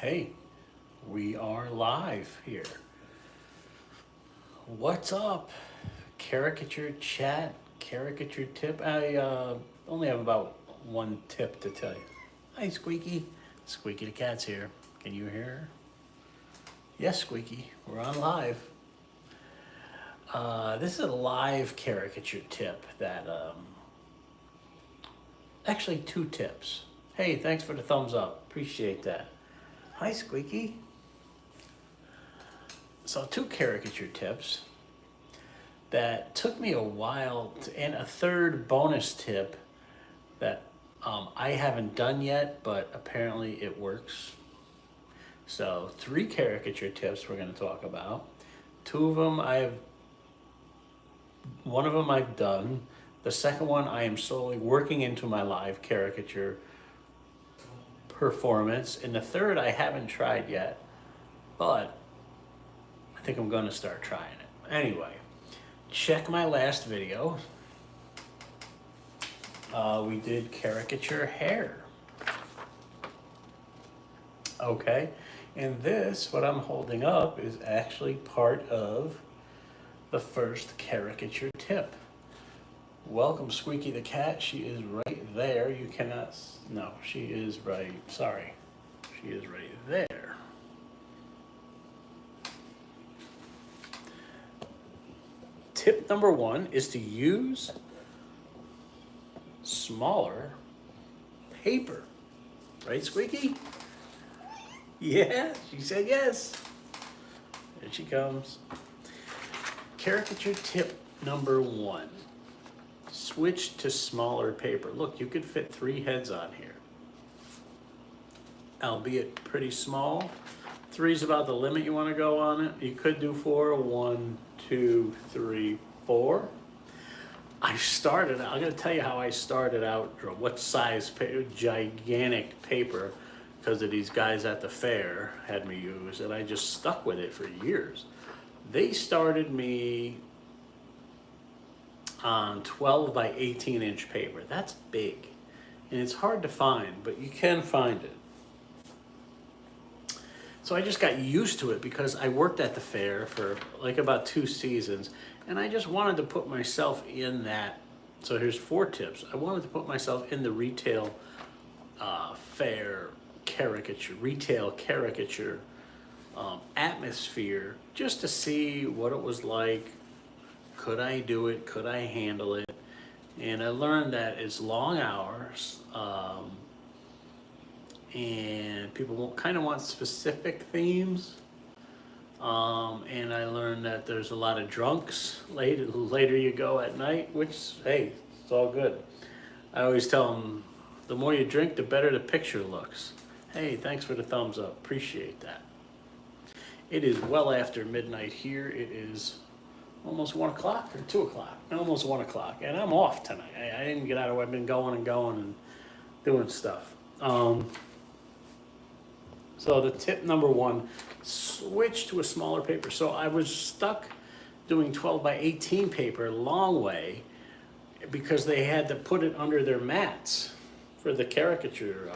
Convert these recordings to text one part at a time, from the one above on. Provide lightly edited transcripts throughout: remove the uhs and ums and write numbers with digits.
Hey, we are live here. What's up? Caricature chat, caricature tip. I only have about one tip to tell you. Hi, Squeaky. Squeaky the cat's here. Can you hear her? Yes, Squeaky. We're on live. This is a live caricature tip that, actually two tips. Hey, thanks for the thumbs up. Appreciate that. Hi, Squeaky. So two caricature tips that took me a while and a third bonus tip that I haven't done yet, but apparently it works. So three caricature tips we're going to talk about. One of them I've done. The second one I am slowly working into my live caricature performance. And the third I haven't tried yet, but I think I'm going to start trying it. Anyway, check my last video. We did caricature hair. Okay, and this, what I'm holding up, is actually part of the first caricature tip. Welcome, Squeaky the cat. She is right there. You cannot, no, she is right, sorry. She is right there. Tip number one is to use smaller paper. Right, Squeaky? Yeah, she said yes. There she comes. Caricature tip number one. Switch to smaller paper. Look, you could fit 3 heads on here. Albeit pretty small. 3 is about the limit you want to go on it. You could do 4. 1, 2, 3, 4. I'm going to tell you how I started out, what size paper, gigantic paper, because of these guys at the fair had me use, and I just stuck with it for years. They started me on 12 by 18 inch paper. That's big, and it's hard to find, but you can find it. So I just got used to it because I worked at the fair for like about 2 seasons, and I just wanted to put myself in that. So here's 4 tips. I wanted to put myself in the retail fair retail caricature atmosphere, just to see what it was like. Could I do it? Could I handle it? And I learned that it's long hours, and people kind of want specific themes. And I learned that there's a lot of drunks later you go at night, which, hey, it's all good. I always tell them, the more you drink, the better the picture looks. Hey, thanks for the thumbs up. Appreciate that. It is well after midnight here. It is almost 1 o'clock or 2 o'clock. Almost 1 o'clock. And I'm off tonight. I didn't get out of work. I've been going and doing stuff. So the tip number one, switch to a smaller paper. So I was stuck doing 12 by 18 paper long way because they had to put it under their mats for the caricature,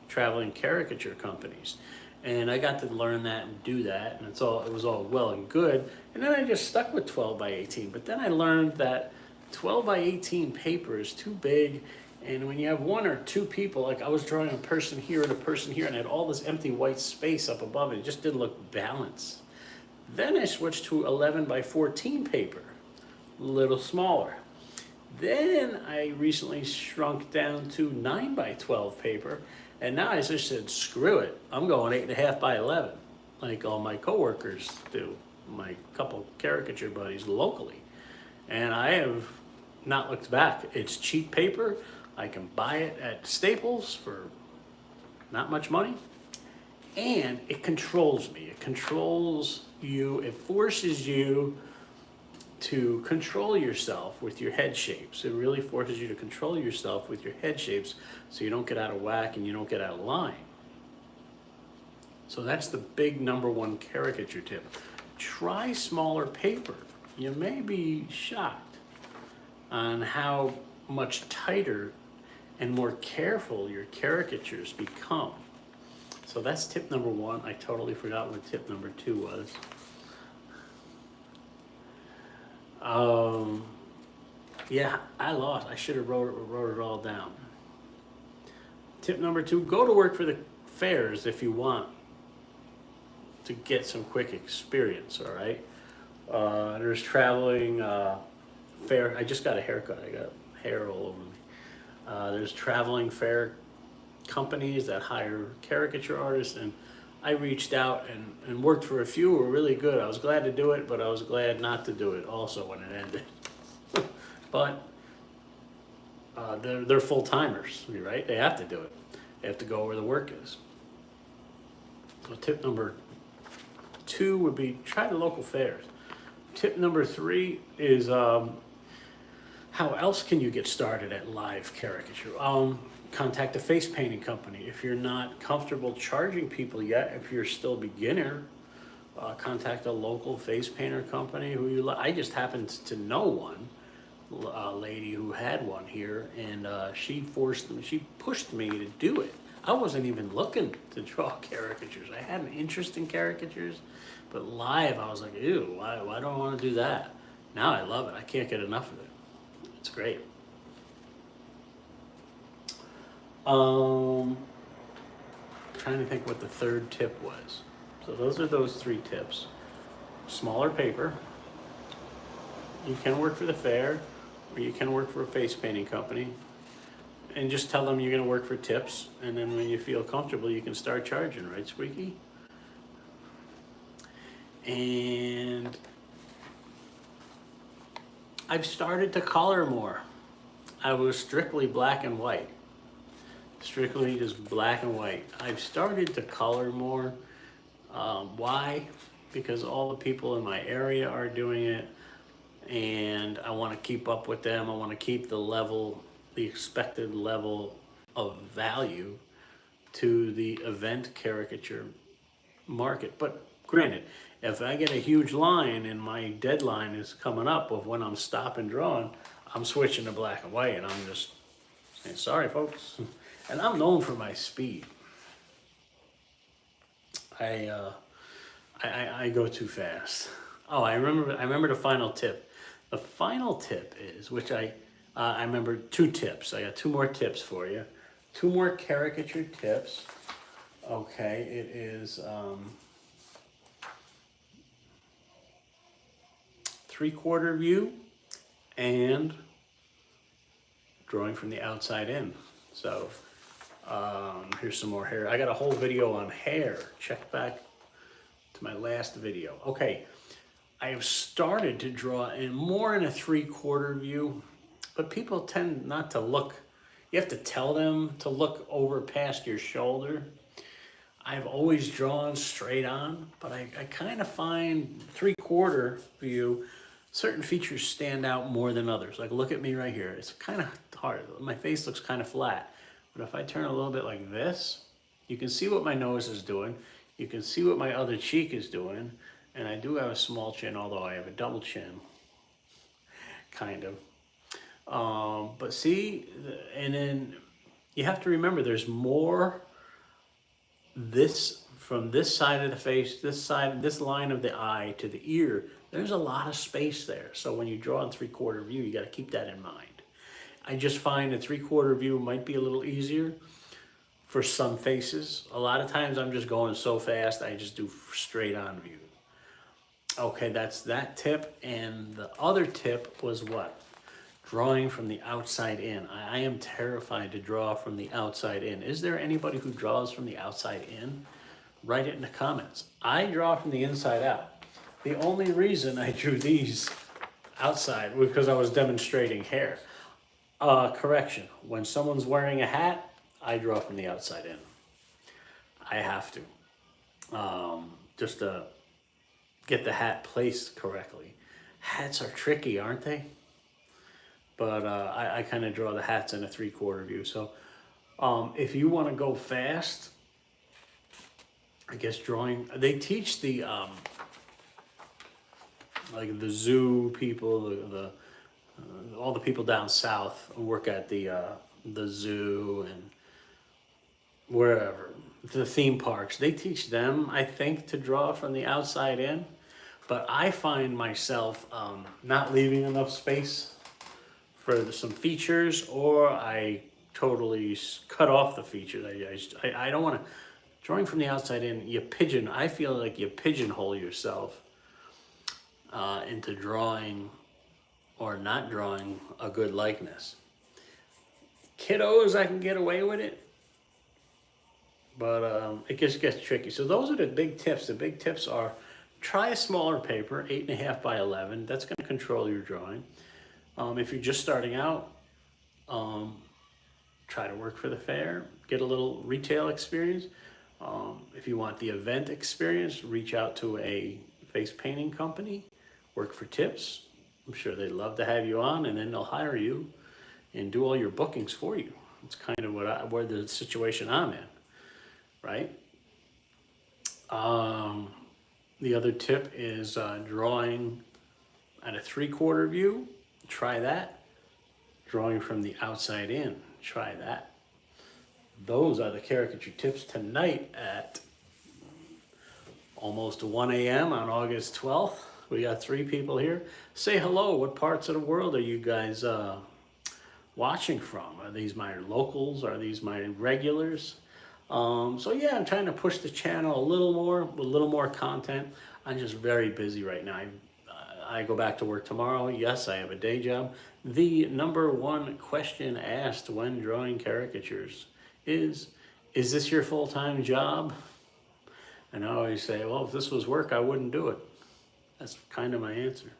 traveling caricature companies. And I got to learn that and do that, and it was all well and good. And then I just stuck with 12 by 18. But then I learned that 12 by 18 paper is too big. And when you have 1 or 2 people, like I was drawing a person here and a person here, and I had all this empty white space up above it, it just didn't look balanced. Then I switched to 11 by 14 paper, a little smaller. Then I recently shrunk down to 9 by 12 paper, and now I just said, screw it, I'm going 8.5 by 11, like all my coworkers do, my couple caricature buddies locally. And I have not looked back. It's cheap paper. I can buy it at Staples for not much money, and it controls me. It controls you. It forces you to control yourself with your head shapes. It really forces you to control yourself with your head shapes so you don't get out of whack and you don't get out of line. So that's the big number one caricature tip. Try smaller paper. You may be shocked on how much tighter and more careful your caricatures become. So that's tip number 1. I totally forgot what tip number 2 was. Yeah, I lost. I should have wrote it all down. Tip number 2, go to work for the fairs if you want to get some quick experience, all right? There's traveling fair. I just got a haircut. I got hair all over me. There's traveling fair companies that hire caricature artists, and I reached out and worked for a few who were really good. I was glad to do it, but I was glad not to do it also when it ended. But they're full-timers, right? They have to do it. They have to go where the work is. So tip number 2 would be try the local fairs. Tip number 3 is how else can you get started at live caricature? Contact a face painting company. If you're not comfortable charging people yet, if you're still beginner, contact a local face painter company who you like. I just happened to know one lady who had one here, and she pushed me to do it. I wasn't even looking to draw caricatures. I had an interest in caricatures, but live I was like, ew, why do I want to do that? Now I love it. I can't get enough of it. It's great. Trying to think what the 3rd tip was. So those are those 3 tips. Smaller paper. You can work for the fair, or you can work for a face painting company. And just tell them you're going to work for tips, and then when you feel comfortable, you can start charging, right, Squeaky? And I've started to color more. I was strictly black and white. Strictly just black and white. I've started to color more. Why? Because all the people in my area are doing it, and I want to keep up with them. I want to keep the expected level of value to the event caricature market. But granted, if I get a huge line and my deadline is coming up of when I'm stopping drawing, I'm switching to black and white, and I'm just saying, sorry folks. And I'm known for my speed. I go too fast. Oh, I remember the final tip. The final tip is, which I remember 2 tips. I got 2 more tips for you. 2 more caricature tips. Okay, it is 3/4 view and drawing from the outside in. So here's some more hair. I got a whole video on hair. Check back to my last video. Okay, I have started to draw more in a 3/4 view, but people tend not to look. You have to tell them to look over past your shoulder. I've always drawn straight on, but I kind of find 3/4 view, certain features stand out more than others. Like look at me right here. It's kind of hard. My face looks kind of flat. But if I turn a little bit like this, you can see what my nose is doing. You can see what my other cheek is doing. And I do have a small chin, although I have a double chin, kind of. But see, and then you have to remember there's more from this side of the face, this line of the eye to the ear. There's a lot of space there. So when you draw in 3/4 view, you got to keep that in mind. I just find a 3/4 view might be a little easier for some faces. A lot of times I'm just going so fast, I just do straight on view. Okay, that's that tip. And the other tip was what? Drawing from the outside in. I am terrified to draw from the outside in. Is there anybody who draws from the outside in? Write it in the comments. I draw from the inside out. The only reason I drew these outside was because I was demonstrating hair. Correction, when someone's wearing a hat, I draw from the outside in. I have to, just to get the hat placed correctly. Hats are tricky, aren't they? But I kind of draw the hats in a 3/4 view. So if you want to go fast, I guess drawing, they teach the, like the zoo people, all the people down south who work at the zoo and wherever. the theme parks. They teach them, I think, to draw from the outside in, but I find myself not leaving enough space for some features, or I totally cut off the features. I don't want to, drawing from the outside in, I feel like you pigeonhole yourself into drawing or not drawing a good likeness. Kiddos, I can get away with it, but it just gets tricky. So those are the big tips. The big tips are try a smaller paper, 8.5 by 11. That's going to control your drawing. If you're just starting out, try to work for the fair, get a little retail experience. If you want the event experience, reach out to a face painting company, work for tips. I'm sure they'd love to have you on, and then they'll hire you and do all your bookings for you. It's kind of where the situation I'm in, right? The other tip is drawing at a 3/4 view. Try that. Drawing from the outside in. Try that. Those are the caricature tips tonight at almost 1 a.m. on August 12th. We got 3 people here. Say hello. What parts of the world are you guys watching from? Are these my locals? Are these my regulars? So yeah, I'm trying to push the channel a little more, with a little more content. I'm just very busy right now. I go back to work tomorrow. Yes, I have a day job. The #1 question asked when drawing caricatures is this your full-time job? And I always say, well, if this was work, I wouldn't do it. That's kind of my answer.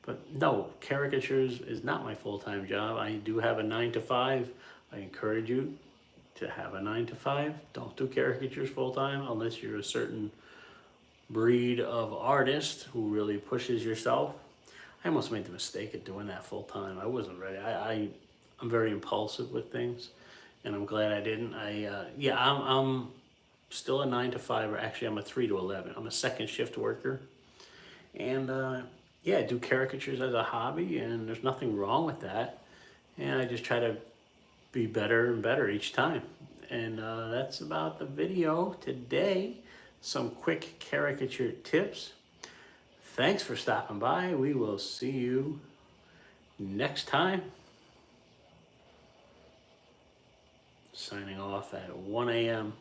But no, caricatures is not my full-time job. I do have a 9 to 5. I encourage you to have a 9 to 5. Don't do caricatures full-time unless you're a certain breed of artist who really pushes yourself. I almost made the mistake of doing that full-time. I wasn't ready. I'm very impulsive with things, and I'm glad I didn't. I'm still a 9 to 5, or actually I'm a 3 to 11. I'm a second shift worker, and I do caricatures as a hobby, and there's nothing wrong with that. And I just try to be better and better each time. And that's about the video today. Some quick caricature tips. Thanks for stopping by. We will see you next time. Signing off at 1 a.m.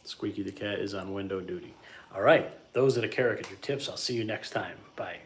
Squeaky the cat is on window duty. All right, those are the caricature tips. I'll see you next time. Bye.